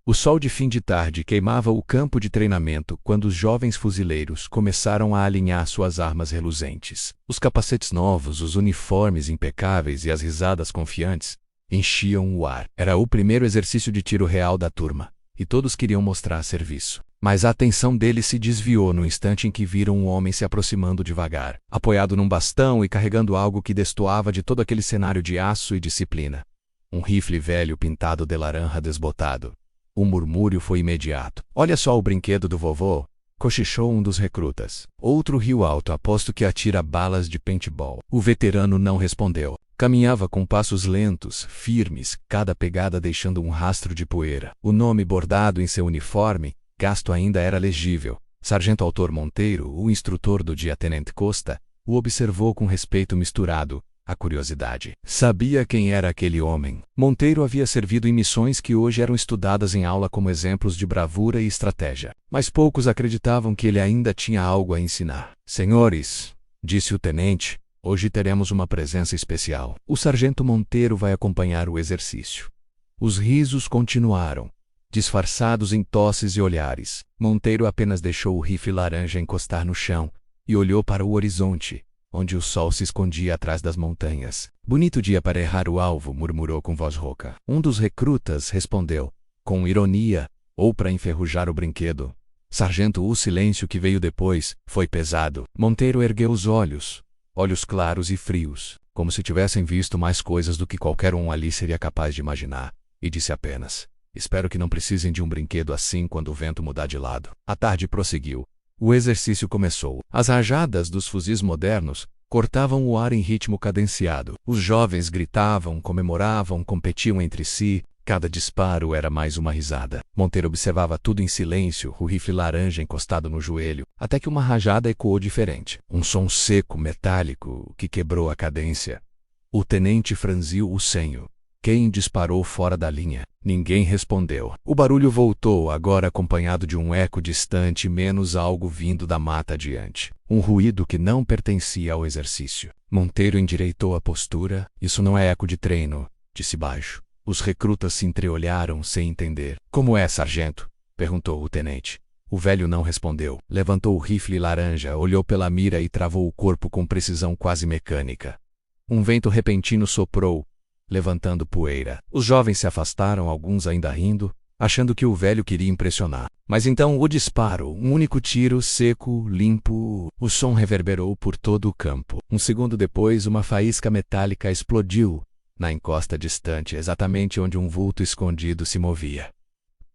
O sol de fim de tarde queimava o campo de treinamento quando os jovens fuzileiros começaram a alinhar suas armas reluzentes. Os capacetes novos, os uniformes impecáveis e as risadas confiantes enchiam o ar. Era o primeiro exercício de tiro real da turma, e todos queriam mostrar serviço. Mas a atenção deles se desviou no instante em que viram um homem se aproximando devagar, apoiado num bastão e carregando algo que destoava de todo aquele cenário de aço e disciplina. Um rifle velho pintado de laranja desbotado. O murmúrio foi imediato. "Olha só o brinquedo do vovô", cochichou um dos recrutas. "Outro riu alto, aposto que atira balas de paintball." O veterano não respondeu. Caminhava com passos lentos, firmes, cada pegada deixando um rastro de poeira. O nome bordado em seu uniforme, gasto ainda era legível. Sargento Autor Monteiro, o instrutor do dia Tenente Costa, o observou com respeito misturado a curiosidade. Sabia quem era aquele homem. Monteiro havia servido em missões que hoje eram estudadas em aula como exemplos de bravura e estratégia. Mas poucos acreditavam que ele ainda tinha algo a ensinar. "Senhores", disse o tenente, "hoje teremos uma presença especial. O sargento Monteiro vai acompanhar o exercício." Os risos continuaram, disfarçados em tosses e olhares. Monteiro apenas deixou o rifle laranja encostar no chão e olhou para o horizonte, onde o sol se escondia atrás das montanhas. "Bonito dia para errar o alvo", murmurou com voz rouca. Um dos recrutas respondeu, com ironia, "ou para enferrujar o brinquedo." "Sargento", o silêncio que veio depois foi pesado. Monteiro ergueu os olhos claros e frios, como se tivessem visto mais coisas do que qualquer um ali seria capaz de imaginar, e disse apenas, "Espero que não precisem de um brinquedo assim quando o vento mudar de lado." A tarde prosseguiu. O exercício começou. As rajadas dos fuzis modernos cortavam o ar em ritmo cadenciado. Os jovens gritavam, comemoravam, competiam entre si. Cada disparo era mais uma risada. Monteiro observava tudo em silêncio, o rifle laranja encostado no joelho, até que uma rajada ecoou diferente. Um som seco, metálico, que quebrou a cadência. O tenente franziu o senho. Quem disparou fora da linha? Ninguém respondeu. O barulho voltou, agora acompanhado de um eco distante, menos algo vindo da mata adiante. Um ruído que não pertencia ao exercício. Monteiro endireitou a postura. "Isso não é eco de treino", disse baixo. Os recrutas se entreolharam sem entender. "Como é, sargento?" perguntou o tenente. O velho não respondeu. Levantou o rifle laranja, olhou pela mira e travou o corpo com precisão quase mecânica. Um vento repentino soprou, levantando poeira. Os jovens se afastaram, alguns ainda rindo, achando que o velho queria impressionar. Mas então o disparo, um único tiro, seco, limpo. O som reverberou por todo o campo. Um segundo depois, uma faísca metálica explodiu na encosta distante, exatamente onde um vulto escondido se movia.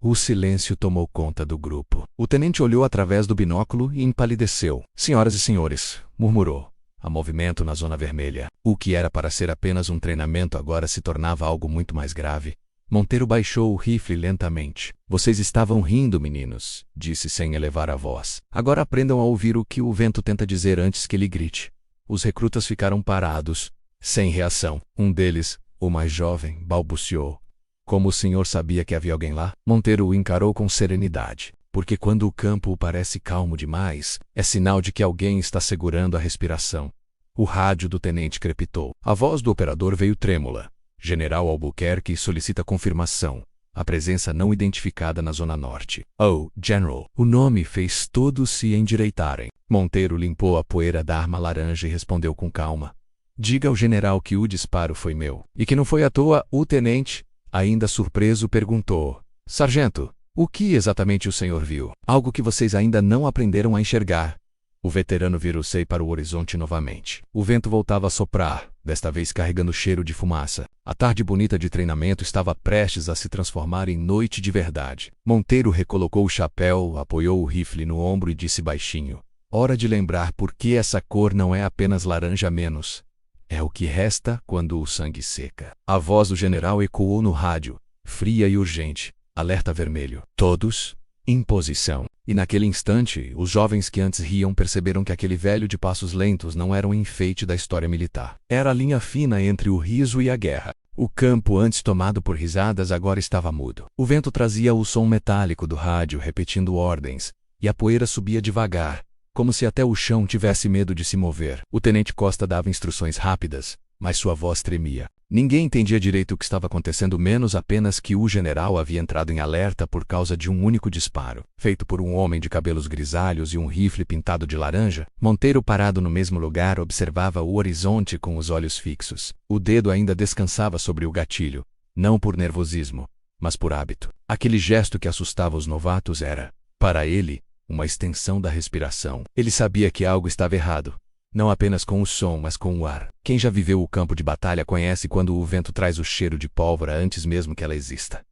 O silêncio tomou conta do grupo. O tenente olhou através do binóculo e empalideceu. "Senhoras e senhores", murmurou. Há movimento na zona vermelha. O que era para ser apenas um treinamento agora se tornava algo muito mais grave. Monteiro baixou o rifle lentamente. "Vocês estavam rindo, meninos", disse sem elevar a voz. "Agora aprendam a ouvir o que o vento tenta dizer antes que ele grite." Os recrutas ficaram parados, sem reação. Um deles, o mais jovem, balbuciou. "Como o senhor sabia que havia alguém lá?" Monteiro o encarou com serenidade. "Porque quando o campo parece calmo demais, é sinal de que alguém está segurando a respiração." O rádio do tenente crepitou. A voz do operador veio trêmula. "General Albuquerque solicita confirmação. A presença não identificada na zona norte." "Oh, General." O nome fez todos se endireitarem. Monteiro limpou a poeira da arma laranja e respondeu com calma. "Diga ao general que o disparo foi meu. E que não foi à toa." O tenente, ainda surpreso, perguntou. "Sargento, o que exatamente o senhor viu? Algo que vocês ainda não aprenderam a enxergar." O veterano virou-se para o horizonte novamente. O vento voltava a soprar, desta vez carregando cheiro de fumaça. A tarde bonita de treinamento estava prestes a se transformar em noite de verdade. Monteiro recolocou o chapéu, apoiou o rifle no ombro e disse baixinho. "Hora de lembrar por que essa cor não é apenas laranja menos. É o que resta quando o sangue seca." A voz do general ecoou no rádio, fria e urgente. Alerta vermelho. Todos em posição. E naquele instante, os jovens que antes riam perceberam que aquele velho de passos lentos não era um enfeite da história militar. Era a linha fina entre o riso e a guerra. O campo, antes tomado por risadas, agora estava mudo. O vento trazia o som metálico do rádio repetindo ordens, e a poeira subia devagar, como se até o chão tivesse medo de se mover. O tenente Costa dava instruções rápidas, mas sua voz tremia. Ninguém entendia direito o que estava acontecendo, menos apenas que o general havia entrado em alerta por causa de um único disparo, feito por um homem de cabelos grisalhos e um rifle pintado de laranja. Monteiro, parado no mesmo lugar, observava o horizonte com os olhos fixos. O dedo ainda descansava sobre o gatilho, não por nervosismo, mas por hábito. Aquele gesto que assustava os novatos era, para ele, uma extensão da respiração. Ele sabia que algo estava errado. Não apenas com o som, mas com o ar. Quem já viveu o campo de batalha conhece quando o vento traz o cheiro de pólvora antes mesmo que ela exista.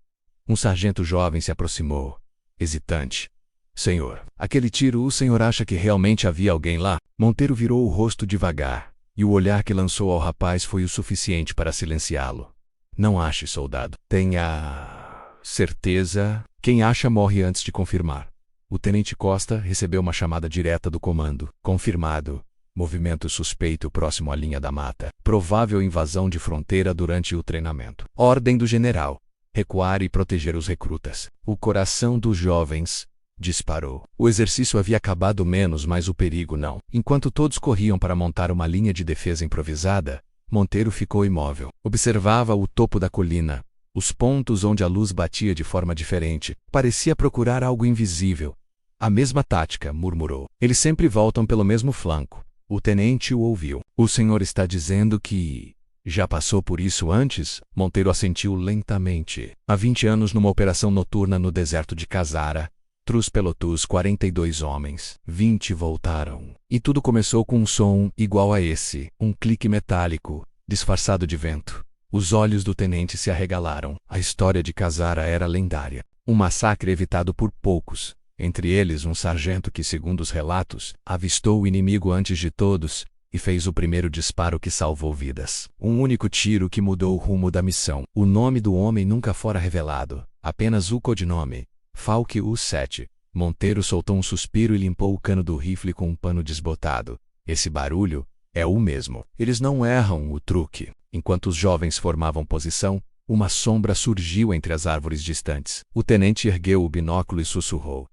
Um sargento jovem se aproximou, hesitante. Senhor, aquele tiro, o senhor acha que realmente havia alguém lá? Monteiro virou o rosto devagar, e o olhar que lançou ao rapaz foi o suficiente para silenciá-lo. Não ache, soldado. Tenha certeza. Quem acha morre antes de confirmar. O tenente Costa recebeu uma chamada direta do comando. Confirmado. Movimento suspeito próximo à linha da mata. Provável invasão de fronteira durante o treinamento. Ordem do general. Recuar e proteger os recrutas. O coração dos jovens disparou. O exercício havia acabado menos, mas o perigo não. Enquanto todos corriam para montar uma linha de defesa improvisada, Monteiro ficou imóvel. Observava o topo da colina, os pontos onde a luz batia de forma diferente. Parecia procurar algo invisível. A mesma tática, murmurou. Eles sempre voltam pelo mesmo flanco. O tenente o ouviu. O senhor está dizendo que já passou por isso antes? Monteiro assentiu lentamente. Há 20 anos, numa operação noturna no deserto de Casara, Trus Pelotus, 42 homens. 20 voltaram. E tudo começou com um som igual a esse. Um clique metálico, disfarçado de vento. Os olhos do tenente se arregalaram. A história de Casara era lendária. Um massacre evitado por poucos. Entre eles um sargento que, segundo os relatos, avistou o inimigo antes de todos e fez o primeiro disparo que salvou vidas. Um único tiro que mudou o rumo da missão. O nome do homem nunca fora revelado, apenas o codinome, Falque U-7. Monteiro soltou um suspiro e limpou o cano do rifle com um pano desbotado. Esse barulho é o mesmo. Eles não erram o truque. Enquanto os jovens formavam posição, uma sombra surgiu entre as árvores distantes. O tenente ergueu o binóculo e sussurrou.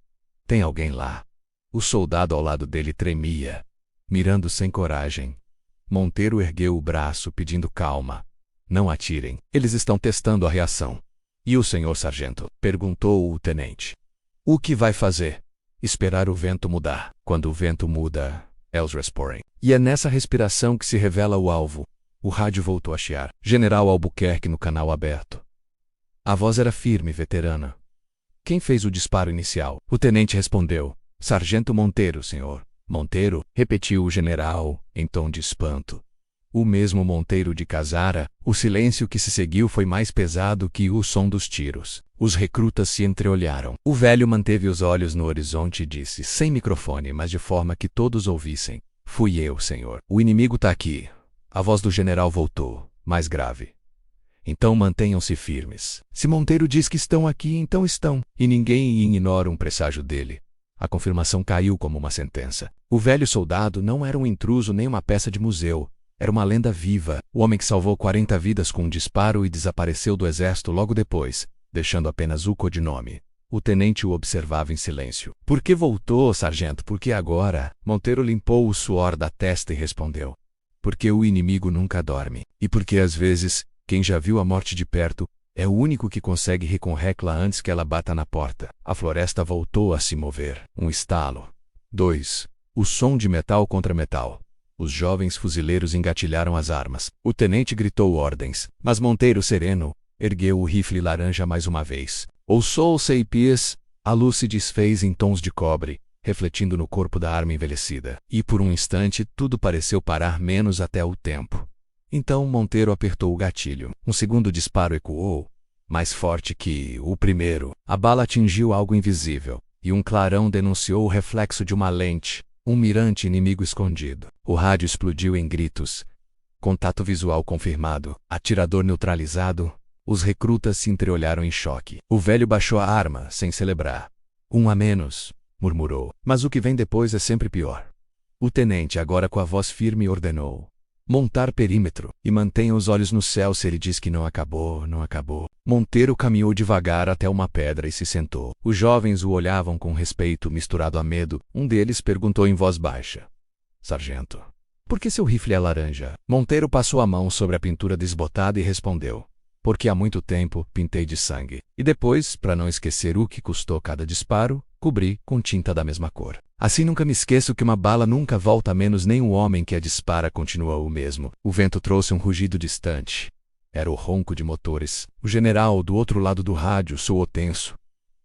Tem alguém lá. O soldado ao lado dele tremia, mirando sem coragem. Monteiro ergueu o braço pedindo calma. Não atirem. Eles estão testando a reação. E o senhor sargento? Perguntou o tenente. O que vai fazer? Esperar o vento mudar. Quando o vento muda, eles respondem. E é nessa respiração que se revela o alvo. O rádio voltou a chiar. General Albuquerque no canal aberto. A voz era firme e veterana. Quem fez o disparo inicial? O tenente respondeu. Sargento Monteiro, senhor. Monteiro? Repetiu o general, em tom de espanto. O mesmo Monteiro de Casara. O silêncio que se seguiu foi mais pesado que o som dos tiros. Os recrutas se entreolharam. O velho manteve os olhos no horizonte e disse, sem microfone, mas de forma que todos ouvissem. Fui eu, senhor. O inimigo tá aqui. A voz do general voltou, mais grave. Então mantenham-se firmes. Se Monteiro diz que estão aqui, então estão. E ninguém ignora um presságio dele. A confirmação caiu como uma sentença. O velho soldado não era um intruso nem uma peça de museu. Era uma lenda viva. O homem que salvou 40 vidas com um disparo e desapareceu do exército logo depois, deixando apenas o codinome. O tenente o observava em silêncio. Por que voltou, sargento? Por que agora? Monteiro limpou o suor da testa e respondeu. Porque o inimigo nunca dorme. E porque às vezes, quem já viu a morte de perto, é o único que consegue rir com Hecla antes que ela bata na porta. A floresta voltou a se mover. Um estalo. 2. O som de metal contra metal. Os jovens fuzileiros engatilharam as armas. O tenente gritou ordens, mas Monteiro, sereno, ergueu o rifle laranja mais uma vez. O sol se pies. A luz se desfez em tons de cobre, refletindo no corpo da arma envelhecida. E por um instante tudo pareceu parar menos até o tempo. Então Monteiro apertou o gatilho. Um segundo disparo ecoou, mais forte que o primeiro. A bala atingiu algo invisível, e um clarão denunciou o reflexo de uma lente, um mirante inimigo escondido. O rádio explodiu em gritos. Contato visual confirmado. Atirador neutralizado. Os recrutas se entreolharam em choque. O velho baixou a arma, sem celebrar. Um a menos, murmurou. Mas o que vem depois é sempre pior. O tenente, agora com a voz firme, ordenou. Montar perímetro, e mantenha os olhos no céu se ele diz que não acabou, não acabou. Monteiro caminhou devagar até uma pedra e se sentou. Os jovens o olhavam com respeito misturado a medo. Um deles perguntou em voz baixa. Sargento, por que seu rifle é laranja? Monteiro passou a mão sobre a pintura desbotada e respondeu: porque há muito tempo pintei de sangue. E depois, para não esquecer o que custou cada disparo, cobri com tinta da mesma cor. Assim nunca me esqueço que uma bala nunca volta a menos, nem o homem que a dispara continua o mesmo. O vento trouxe um rugido distante. Era o ronco de motores. O general, do outro lado do rádio, soou tenso.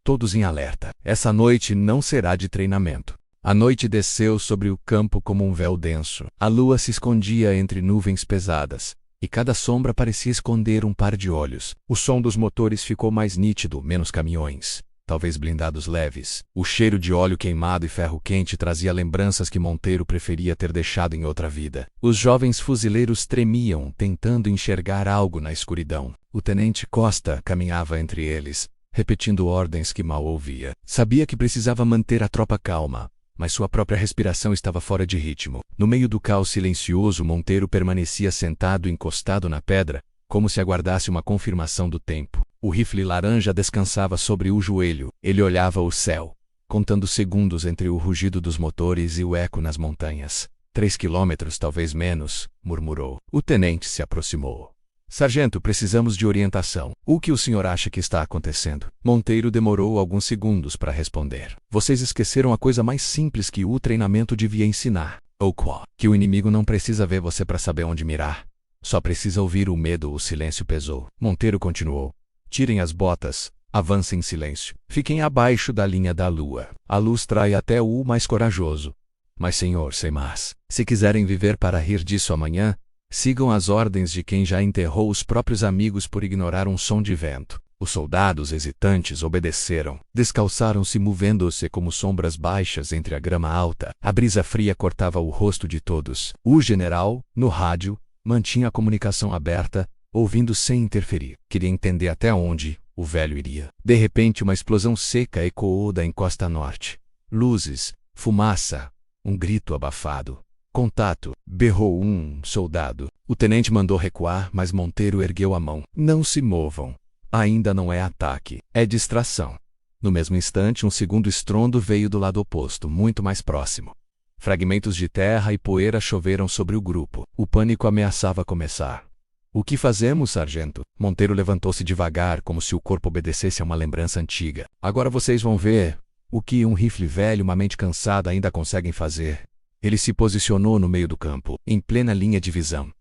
Todos em alerta. Essa noite não será de treinamento. A noite desceu sobre o campo como um véu denso. A lua se escondia entre nuvens pesadas, e cada sombra parecia esconder um par de olhos. O som dos motores ficou mais nítido, menos caminhões, talvez blindados leves. O cheiro de óleo queimado e ferro quente trazia lembranças que Monteiro preferia ter deixado em outra vida. Os jovens fuzileiros tremiam, tentando enxergar algo na escuridão. O tenente Costa caminhava entre eles, repetindo ordens que mal ouvia. Sabia que precisava manter a tropa calma, mas sua própria respiração estava fora de ritmo. No meio do caos silencioso, Monteiro permanecia sentado encostado na pedra, como se aguardasse uma confirmação do tempo. O rifle laranja descansava sobre o joelho. Ele olhava o céu, contando segundos entre o rugido dos motores e o eco nas montanhas. 3 quilômetros, talvez menos, murmurou. O tenente se aproximou. Sargento, precisamos de orientação. O que o senhor acha que está acontecendo? Monteiro demorou alguns segundos para responder. Vocês esqueceram a coisa mais simples que o treinamento devia ensinar. Ou qual? Que o inimigo não precisa ver você para saber onde mirar. Só precisa ouvir o medo. O silêncio pesou. Monteiro continuou. Tirem as botas. Avancem em silêncio. Fiquem abaixo da linha da lua. A luz trai até o mais corajoso. Mas, senhor, sem mais. Se quiserem viver para rir disso amanhã, sigam as ordens de quem já enterrou os próprios amigos por ignorar um som de vento. Os soldados hesitantes obedeceram. Descalçaram-se, movendo-se como sombras baixas entre a grama alta. A brisa fria cortava o rosto de todos. O general, no rádio, mantinha a comunicação aberta, ouvindo sem interferir. Queria entender até onde o velho iria. De repente, uma explosão seca ecoou da encosta norte. Luzes, fumaça, um grito abafado. Contato, berrou um soldado. O tenente mandou recuar, mas Monteiro ergueu a mão. Não se movam. Ainda não é ataque, é distração. No mesmo instante, um segundo estrondo veio do lado oposto, muito mais próximo. Fragmentos de terra e poeira choveram sobre o grupo. O pânico ameaçava começar. O que fazemos, sargento? Monteiro levantou-se devagar, como se o corpo obedecesse a uma lembrança antiga. Agora vocês vão ver o que um rifle velho e uma mente cansada ainda conseguem fazer. Ele se posicionou no meio do campo, em plena linha de visão,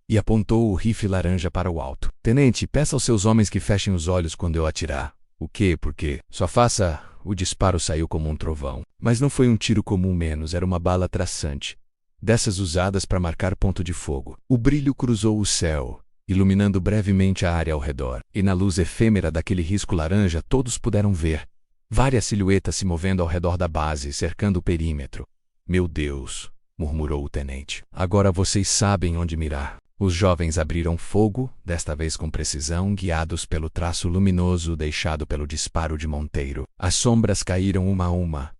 e apontou o rifle laranja para o alto. Tenente, peça aos seus homens que fechem os olhos quando eu atirar. O quê? Por quê? Só faça... O disparo saiu como um trovão. Mas não foi um tiro comum menos, era uma bala traçante, dessas usadas para marcar ponto de fogo. O brilho cruzou o céu, iluminando brevemente a área ao redor. E na luz efêmera daquele risco laranja todos puderam ver várias silhuetas se movendo ao redor da base, cercando o perímetro. Meu Deus, murmurou o tenente. Agora vocês sabem onde mirar. Os jovens abriram fogo, desta vez com precisão, guiados pelo traço luminoso deixado pelo disparo de Monteiro. As sombras caíram uma a uma,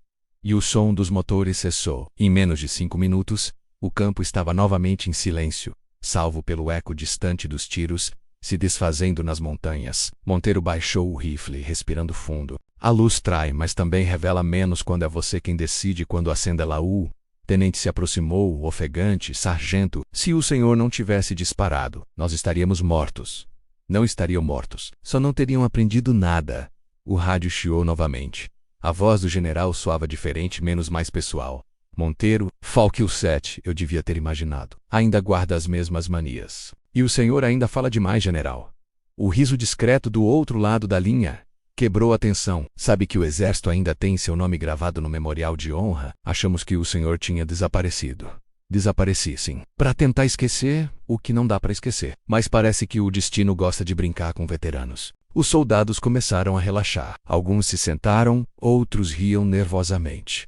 e o som dos motores cessou. Em menos de 5 minutos, o campo estava novamente em silêncio, salvo pelo eco distante dos tiros, se desfazendo nas montanhas. Monteiro baixou o rifle, respirando fundo. A luz trai, mas também revela menos quando é você quem decide quando acenda-la. O tenente se aproximou, ofegante. Sargento, se o senhor não tivesse disparado, nós estaríamos mortos. Não estariam mortos, só não teriam aprendido nada. O rádio chiou novamente. A voz do general soava diferente, menos mais pessoal. Monteiro, Falque 7, eu devia ter imaginado. Ainda guarda as mesmas manias. E o senhor ainda fala demais, general. O riso discreto do outro lado da linha quebrou a tensão. Sabe que o exército ainda tem seu nome gravado no memorial de honra? Achamos que o senhor tinha desaparecido. Desapareci, sim. Para tentar esquecer o que não dá para esquecer. Mas parece que o destino gosta de brincar com veteranos. Os soldados começaram a relaxar. Alguns se sentaram, outros riam nervosamente.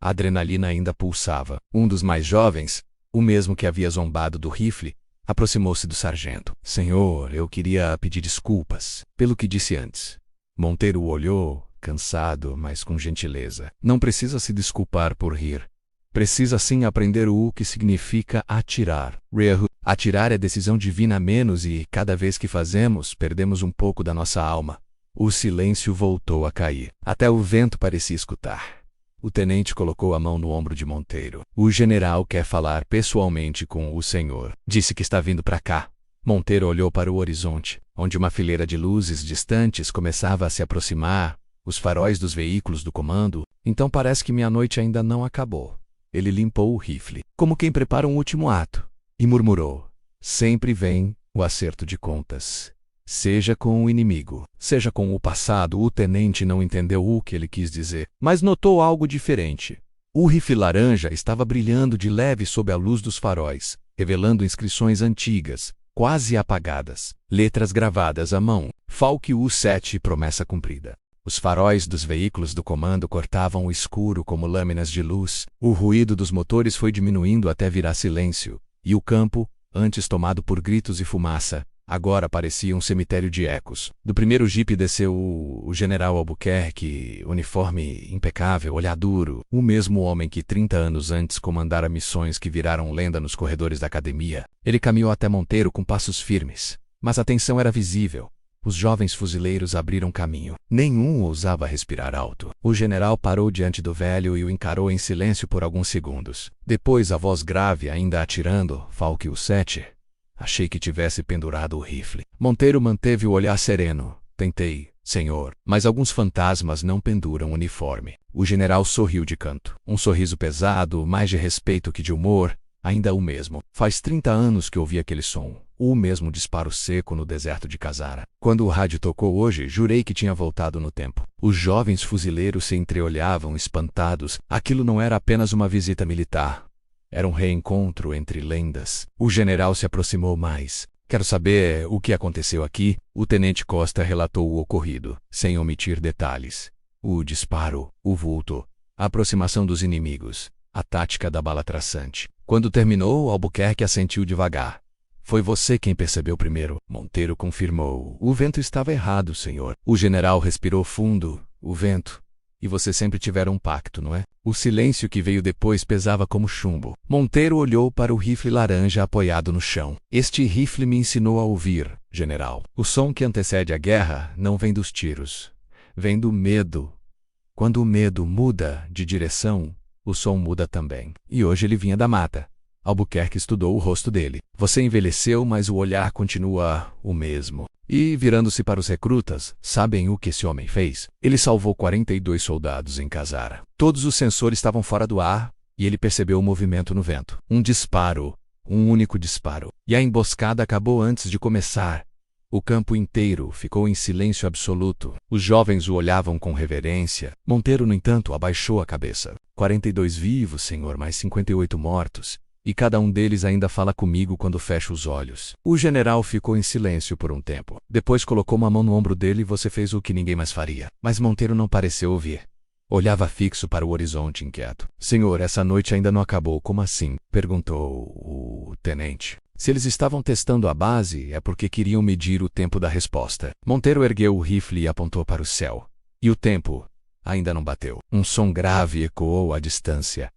A adrenalina ainda pulsava. Um dos mais jovens, o mesmo que havia zombado do rifle, aproximou-se do sargento. Senhor, eu queria pedir desculpas pelo que disse antes. Monteiro o olhou, cansado, mas com gentileza. Não precisa se desculpar por rir. Precisa sim aprender o que significa atirar. Atirar é decisão divina menos e, cada vez que fazemos, perdemos um pouco da nossa alma. O silêncio voltou a cair. Até o vento parecia escutar. O tenente colocou a mão no ombro de Monteiro. O general quer falar pessoalmente com o senhor. Disse que está vindo para cá. Monteiro olhou para o horizonte, onde uma fileira de luzes distantes começava a se aproximar, os faróis dos veículos do comando. Então parece que minha noite ainda não acabou. Ele limpou o rifle, como quem prepara um último ato, e murmurou: sempre vem o acerto de contas. Seja com o inimigo, seja com o passado. O tenente não entendeu o que ele quis dizer, mas notou algo diferente. O rifle laranja estava brilhando de leve sob a luz dos faróis, revelando inscrições antigas, quase apagadas, letras gravadas à mão: Falk U-7, promessa cumprida. Os faróis dos veículos do comando cortavam o escuro como lâminas de luz. O ruído dos motores foi diminuindo até virar silêncio, e o campo, antes tomado por gritos e fumaça, agora parecia um cemitério de ecos. Do primeiro jipe desceu o general Albuquerque, uniforme impecável, olhar duro, o mesmo homem que 30 anos antes comandara missões que viraram lenda nos corredores da academia. Ele caminhou até Monteiro com passos firmes, mas a tensão era visível. Os jovens fuzileiros abriram caminho. Nenhum ousava respirar alto. O general parou diante do velho e o encarou em silêncio por alguns segundos. Depois, a voz grave, ainda atirando: Falk U-7. Achei que tivesse pendurado o rifle. Monteiro manteve o olhar sereno. Tentei, senhor, mas alguns fantasmas não penduram o uniforme. O general sorriu de canto. Um sorriso pesado, mais de respeito que de humor. Ainda o mesmo. Faz 30 anos que ouvi aquele som. O mesmo disparo seco no deserto de Casara. Quando o rádio tocou hoje, jurei que tinha voltado no tempo. Os jovens fuzileiros se entreolhavam espantados. Aquilo não era apenas uma visita militar. Era um reencontro entre lendas. O general se aproximou mais. Quero saber o que aconteceu aqui. O tenente Costa relatou o ocorrido, sem omitir detalhes. O disparo, o vulto, a aproximação dos inimigos, a tática da bala traçante. Quando terminou, Albuquerque assentiu devagar. Foi você quem percebeu primeiro, Monteiro confirmou. O vento estava errado, senhor. O general respirou fundo. O vento. E você sempre tiveram um pacto, não é? O silêncio que veio depois pesava como chumbo. Monteiro olhou para o rifle laranja apoiado no chão. Este rifle me ensinou a ouvir, general. O som que antecede a guerra não vem dos tiros. Vem do medo. Quando o medo muda de direção, o som muda também. E hoje ele vinha da mata. Albuquerque estudou o rosto dele. Você envelheceu, mas o olhar continua o mesmo. E, virando-se para os recrutas, sabem o que esse homem fez? Ele salvou 42 soldados em Casara. Todos os sensores estavam fora do ar, e ele percebeu o movimento no vento. Um disparo. Um único disparo. E a emboscada acabou antes de começar. O campo inteiro ficou em silêncio absoluto. Os jovens o olhavam com reverência. Monteiro, no entanto, abaixou a cabeça. 42 vivos, senhor, mais 58 mortos. E cada um deles ainda fala comigo quando fecho os olhos. O general ficou em silêncio por um tempo. Depois colocou uma mão no ombro dele e você fez o que ninguém mais faria. Mas Monteiro não pareceu ouvir. Olhava fixo para o horizonte inquieto. Senhor, essa noite ainda não acabou. Como assim? Perguntou o tenente. Se eles estavam testando a base, é porque queriam medir o tempo da resposta. Monteiro ergueu o rifle e apontou para o céu. E o tempo ainda não bateu. Um som grave ecoou à distância.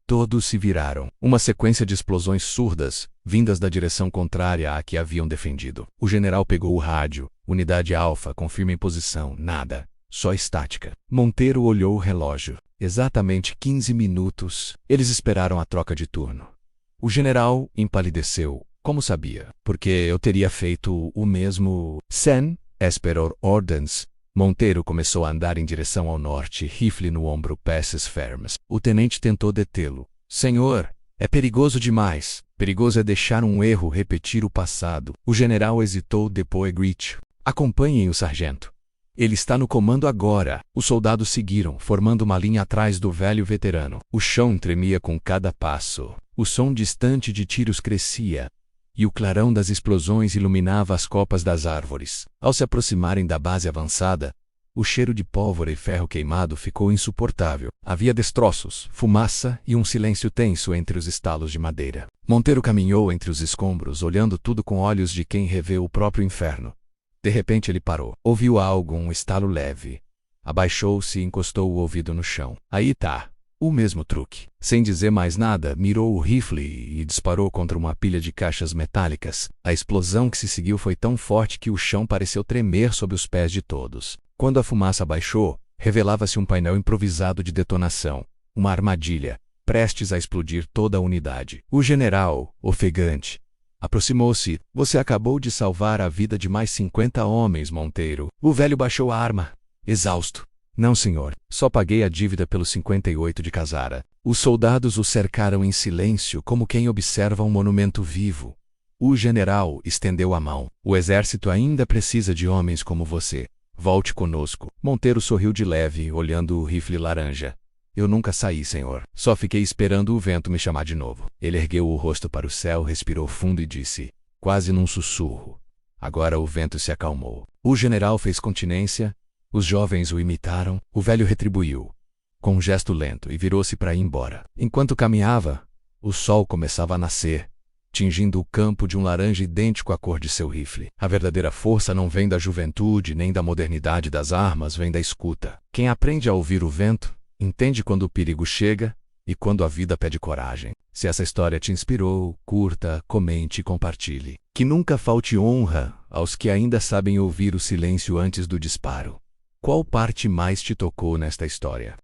Todos se viraram. Uma sequência de explosões surdas, vindas da direção contrária à que haviam defendido. O general pegou o rádio. Unidade Alfa, confirma em posição. Nada. Só estática. Monteiro olhou o relógio. Exatamente 15 minutos. Eles esperaram a troca de turno. O general empalideceu. Como sabia? Porque eu teria feito o mesmo. Sen, esperor ordens. Monteiro começou a andar em direção ao norte, rifle no ombro, passes fermes. O tenente tentou detê-lo. Senhor, é perigoso demais. Perigoso é deixar um erro repetir o passado. O general hesitou, depois gritou. Acompanhem o sargento. Ele está no comando agora. Os soldados seguiram, formando uma linha atrás do velho veterano. O chão tremia com cada passo. O som distante de tiros crescia. E o clarão das explosões iluminava as copas das árvores. Ao se aproximarem da base avançada, o cheiro de pólvora e ferro queimado ficou insuportável. Havia destroços, fumaça e um silêncio tenso entre os estalos de madeira. Monteiro caminhou entre os escombros, olhando tudo com olhos de quem revê o próprio inferno. De repente ele parou. Ouviu algo, um estalo leve. Abaixou-se e encostou o ouvido no chão. Aí tá. O mesmo truque. Sem dizer mais nada, mirou o rifle e disparou contra uma pilha de caixas metálicas. A explosão que se seguiu foi tão forte que o chão pareceu tremer sob os pés de todos. Quando a fumaça baixou, revelava-se um painel improvisado de detonação. uma armadilha, prestes a explodir toda a unidade. O general, ofegante, aproximou-se. Você acabou de salvar a vida de mais 50 homens, Monteiro. O velho baixou a arma, exausto. Não, senhor. Só paguei a dívida pelos 58 de Casara. Os soldados o cercaram em silêncio, como quem observa um monumento vivo. O general estendeu a mão. O exército ainda precisa de homens como você. Volte conosco. Monteiro sorriu de leve, olhando o rifle laranja. Eu nunca saí, senhor. Só fiquei esperando o vento me chamar de novo. Ele ergueu o rosto para o céu, respirou fundo e disse, quase num sussurro. Agora o vento se acalmou. O general fez continência. Os jovens o imitaram. O velho retribuiu, com um gesto lento, e virou-se para ir embora. Enquanto caminhava, o sol começava a nascer, tingindo o campo de um laranja idêntico à cor de seu rifle. A verdadeira força não vem da juventude nem da modernidade das armas, vem da escuta. Quem aprende a ouvir o vento, entende quando o perigo chega e quando a vida pede coragem. Se essa história te inspirou, curta, comente e compartilhe. Que nunca falte honra aos que ainda sabem ouvir o silêncio antes do disparo. Qual parte mais te tocou nesta história?